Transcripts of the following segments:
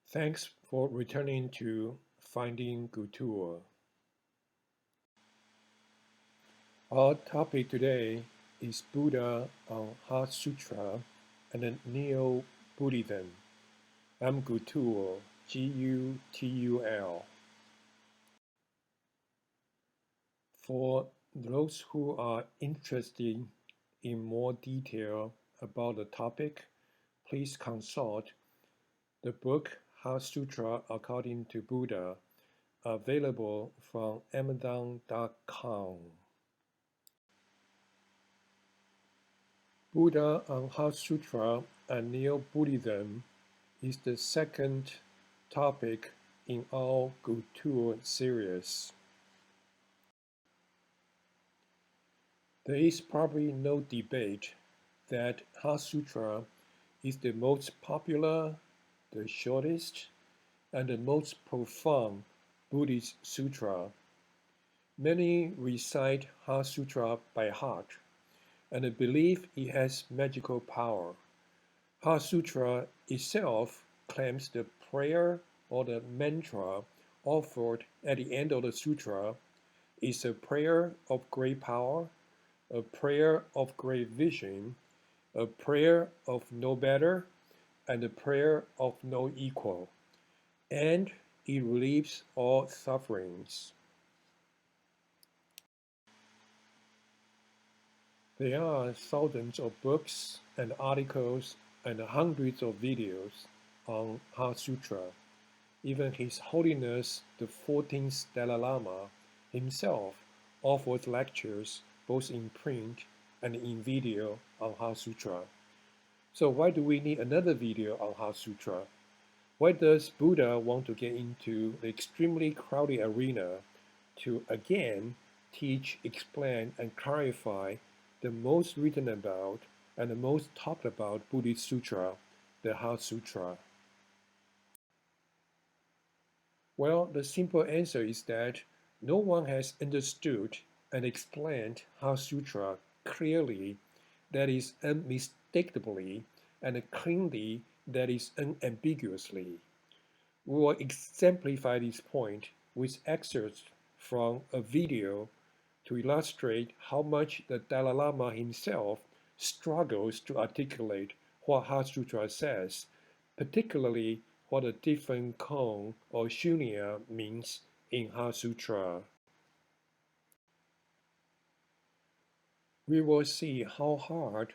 Thanks for returning to Finding Kultur. Our topic today is Buddha on Heart Sutra and Neo-Buddhism. I'm Gutul, Gutul. For those who are interested in more detail about the topic, please consult the book Heart Sutra According to Buddha, available from Amazon.com. Buddha on Heart Sutra and Neo-Buddhism is the second topic in our Kultur series. There is probably no debate that Heart Sutra is the most popular, the shortest, and the most profound Buddhist sutra. Many recite Heart Sutra by heart and believe it has magical power. Heart Sutra itself claims the prayer or the mantra offered at the end of the sutra is a prayer of great power, a prayer of great vision, a prayer of no better, and a prayer of no equal, and it relieves all sufferings. There are thousands of books and articles and hundreds of videos on Heart Sutra. Even His Holiness the 14th Dalai Lama himself offers lectures both in print and in video on Heart Sutra. So why do we need another video on Heart Sutra? Why does Buddha want to get into the extremely crowded arena to again teach, explain, and clarify the most written about and the most talked about Buddhist sutra, the Heart Sutra? Well, the simple answer is that no one has understood and explained Heart Sutra clearly, that is unmistakably, and cleanly, that is unambiguously. We will exemplify this point with excerpts from a video to illustrate how much the Dalai Lama himself struggles to articulate what Heart Sutra says, particularly what the deepen Kong or Shunya means in Heart Sutra. We will see how hard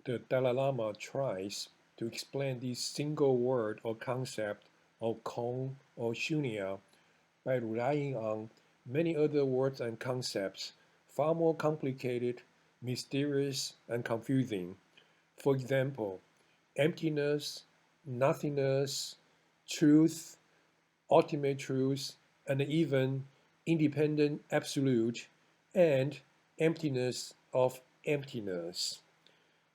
the Dalai Lama tries to explain this single word or concept of Kong or Shunya by relying on many other words and concepts far more complicated, mysterious, and confusing. For example, emptiness, nothingness, truth, ultimate truth, and even independent absolute, and emptiness of emptiness.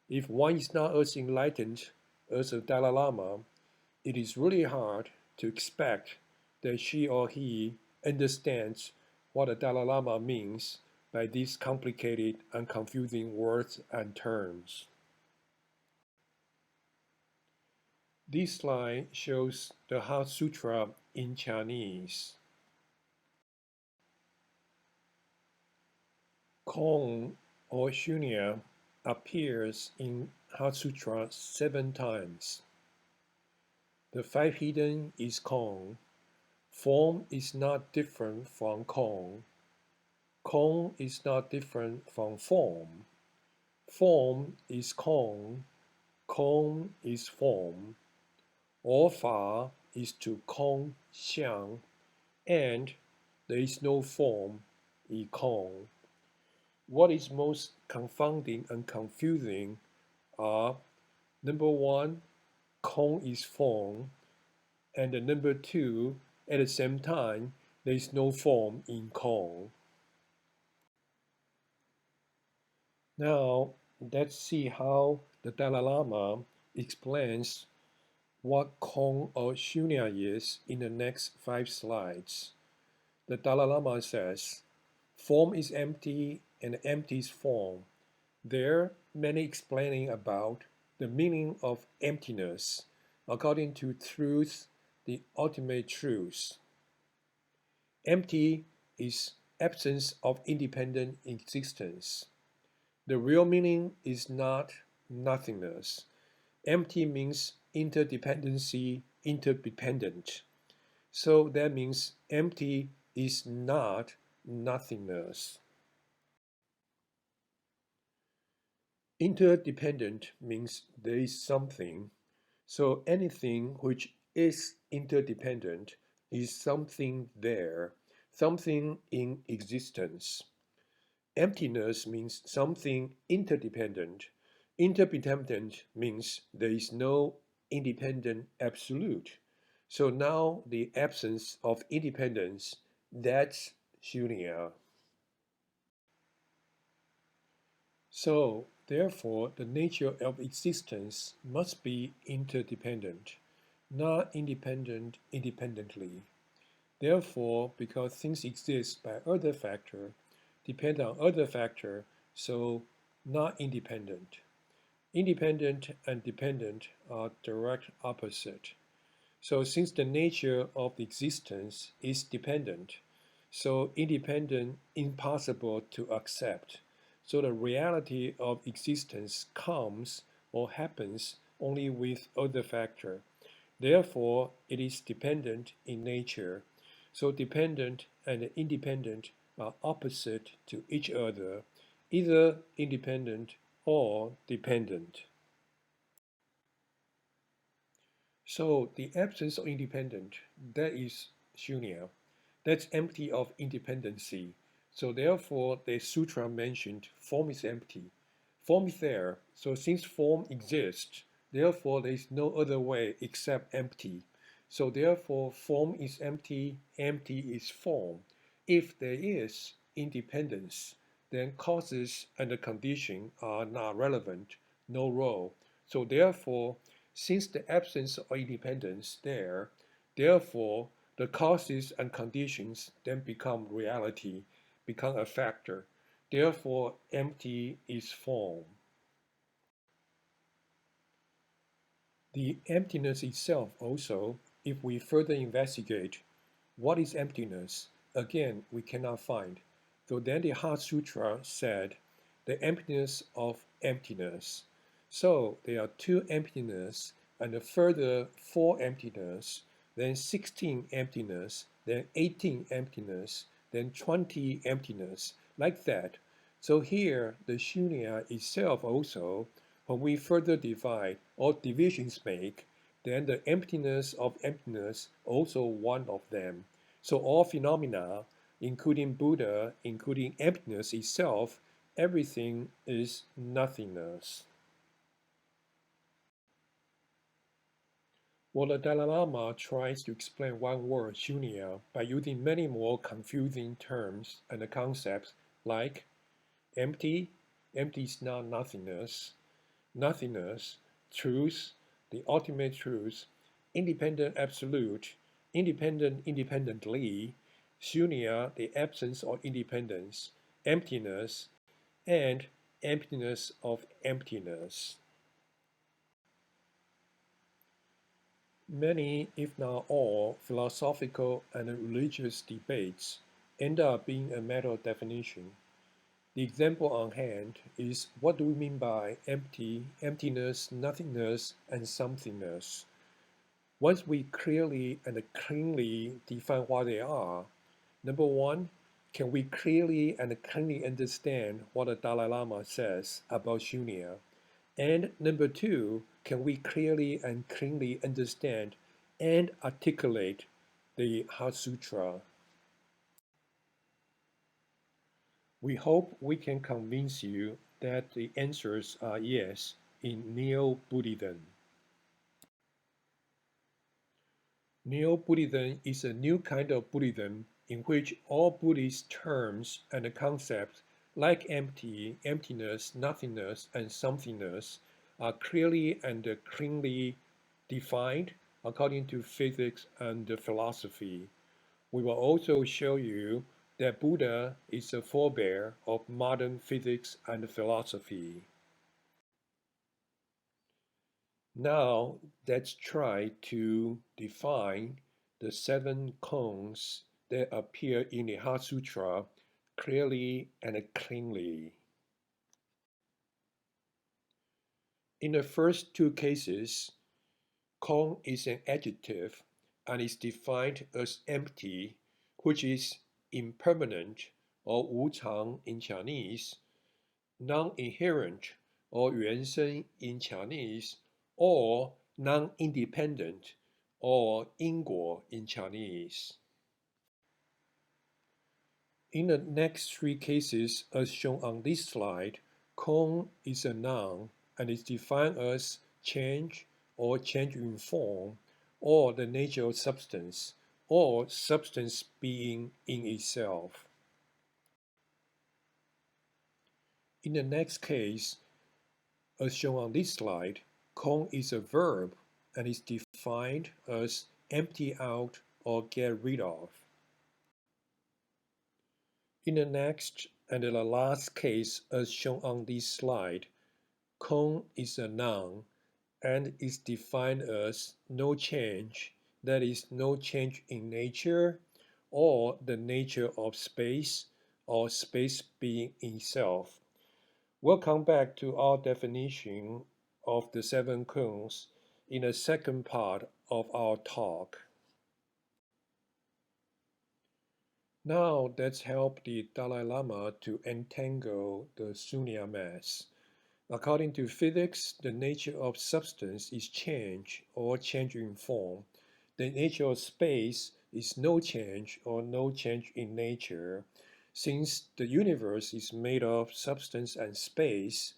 If one is not as enlightened as the Dalai Lama, it is really hard to expect that she or he understands what the Dalai Lama means by these complicated and confusing words and terms. This slide shows the Heart Sutra in Chinese. Kong or Shunya appears in Heart Sutra 7 times. The 5 hidden is Kong. Form is not different from Kong. Kong is not different from form. Form is Kong. Kong is form. All Fa is to Kong Xiang, and there is no form in Kong. What is most confounding and confusing are, number 1, Kong is form, and number 2, at the same time, there is no form in Kong. Now, let's see how the Dalai Lama explains what Kong or Shunya is in the next 5 slides. The Dalai Lama says, form is empty and empty is form. There are many explaining about the meaning of emptiness according to truth, the ultimate truth. Empty is absence of independent existence. The real meaning is not nothingness. Empty means interdependency, interdependent. So that means empty is not nothingness. Interdependent means there is something. So anything which is interdependent is something there, something in existence. Emptiness means something interdependent. Interdependent means there is no independent absolute. So now the absence of independence, that's Shunya. So therefore the nature of existence must be interdependent, not independent independently. Therefore, because things exist by other factor, depend on other factor, so not independent. Independent and dependent are direct opposite. So since the nature of existence is dependent, so independent impossible to accept. So the reality of existence comes or happens only with other factor. Therefore, it is dependent in nature. So dependent and independent are opposite to each other, either independent or dependent. So the absence of independent, that is Shunya. That's empty of independency. So therefore, the sutra mentioned form is empty. Form is there. So since form exists, therefore there is no other way except empty. So therefore, form is empty, empty is form. If there is independence, then causes and the condition are not relevant, no role. So therefore, since the absence of independence there, therefore the causes and conditions then become reality, become a factor. Therefore, empty is form. The emptiness itself also, if we further investigate what is emptiness, again we cannot find. So then the Heart Sutra said the emptiness of emptiness. So there are two emptiness and a further four emptiness, then 16 emptiness, then 18 emptiness, then 20 emptiness, like that. So here the Shunya itself also, when we further divide or divisions make, then the emptiness of emptiness also one of them. So all phenomena, including Buddha, including emptiness itself, everything is nothingness. Well, the Dalai Lama tries to explain one word, Shunya, by using many more confusing terms and concepts like empty, empty is not nothingness, nothingness, truth, the ultimate truth, independent absolute, independent independently, Shunya, the absence of independence, emptiness, and emptiness of emptiness. Many, if not all, philosophical and religious debates end up being a matter of definition. The example on hand is what do we mean by empty, emptiness, nothingness, and something-ness? Once we clearly and cleanly define what they are, number one, can we clearly and cleanly understand what the Dalai Lama says about Shunya? And number two, can we clearly and cleanly understand and articulate the Heart Sutra? We hope we can convince you that the answers are yes in Neo-Buddhism. Neo-Buddhism is a new kind of Buddhism in which all Buddhist terms and concepts like empty, emptiness, nothingness, and somethingness are clearly and cleanly defined according to physics and philosophy. We will also show you that Buddha is a forebear of modern physics and philosophy. Now let's try to define the seven koans that appear in the Heart Sutra clearly and cleanly. In the first two cases, kong is an adjective and is defined as empty, which is impermanent or 无常 in Chinese, non-inherent or 原生 in Chinese, or non-independent or 因果 in Chinese. In the next three cases, as shown on this slide, kong is a noun and is defined as change or change in form, or the nature of substance, or substance being in itself. In the next case, as shown on this slide, kong is a verb and is defined as empty out or get rid of. In the next and the last case as shown on this slide, kong is a noun and is defined as no change, that is, no change in nature or the nature of space or space being itself. We'll come back to our definition of the seven koans in the second part of our talk. Now let's help the Dalai Lama to untangle the Shunya mess. According to physics, the nature of substance is change or change in form. The nature of space is no change or no change in nature. Since the universe is made of substance and space,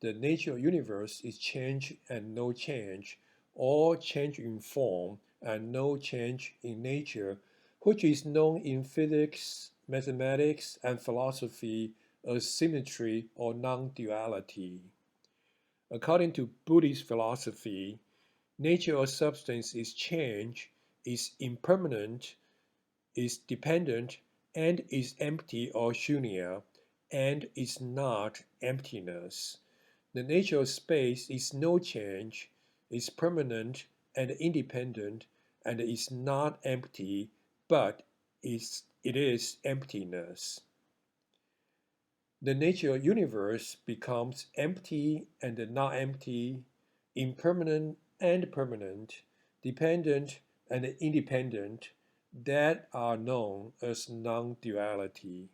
the nature of universe is change and no change, or change in form and no change in nature, which is known in physics, mathematics, and philosophy as symmetry or non-duality. According to Buddhist philosophy, nature or substance is change, is impermanent, is dependent, and is empty or shunya, and is not emptiness. The nature of space is no change, is permanent and independent, and is not empty, but it is emptiness. The nature of universe becomes empty and not empty, impermanent and permanent, dependent and independent, that are known as non-duality.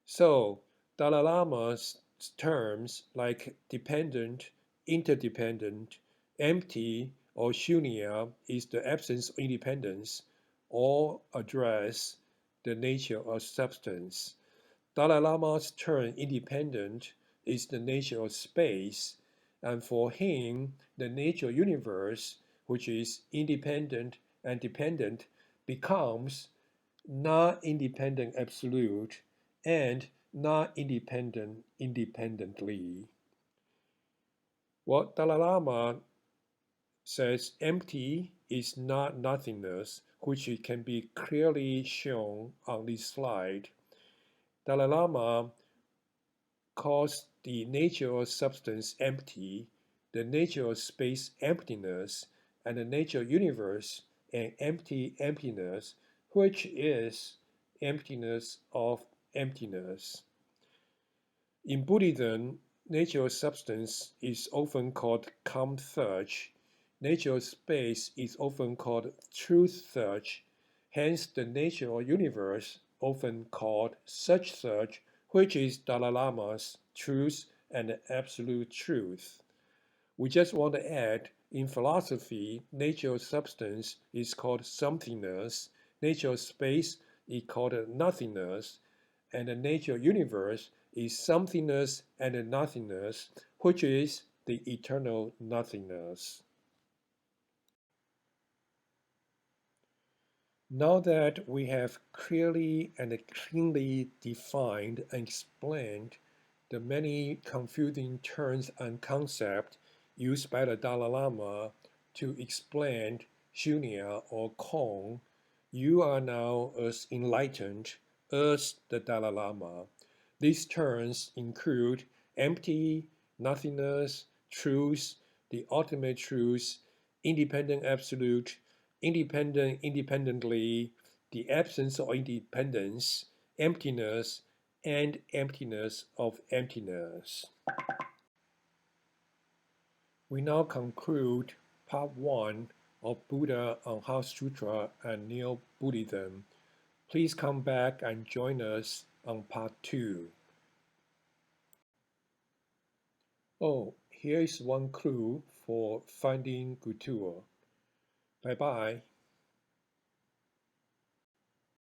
So, Dalai Lama's terms like dependent, interdependent, empty, or shunya is the absence of independence, all address the nature of substance. Dalai Lama's term independent is the nature of space, and for him, the nature of universe, which is independent and dependent, becomes not independent absolute and not independent independently. What Dalai Lama says empty is not nothingness, which can be clearly shown on this slide. Dalai Lama calls the nature of substance empty, the nature of space emptiness, and the nature of universe an empty emptiness, which is emptiness of emptiness. In Buddhism, nature of substance is often called calm search. Nature of space is often called truth search. Hence, the nature of universe often called such search, which is Dalai Lama's truth and absolute truth. We just want to add, in philosophy, nature of substance is called something-ness, nature of space is called nothingness, and the nature of universe is something-ness and nothingness, which is the eternal nothingness. Now that we have clearly and cleanly defined and explained the many confusing terms and concepts used by the Dalai Lama to explain Shunya or Kong, you are now as enlightened as the Dalai Lama. These terms include empty, nothingness, truth, the ultimate truth, independent absolute, independent independently, the absence of independence, emptiness, and emptiness of emptiness. We now conclude part 1 of Buddha on Heart Sutra and Neo-Buddhism. Please come back and join us on part 2. Oh, here is one clue for finding Kultur. Bye-bye.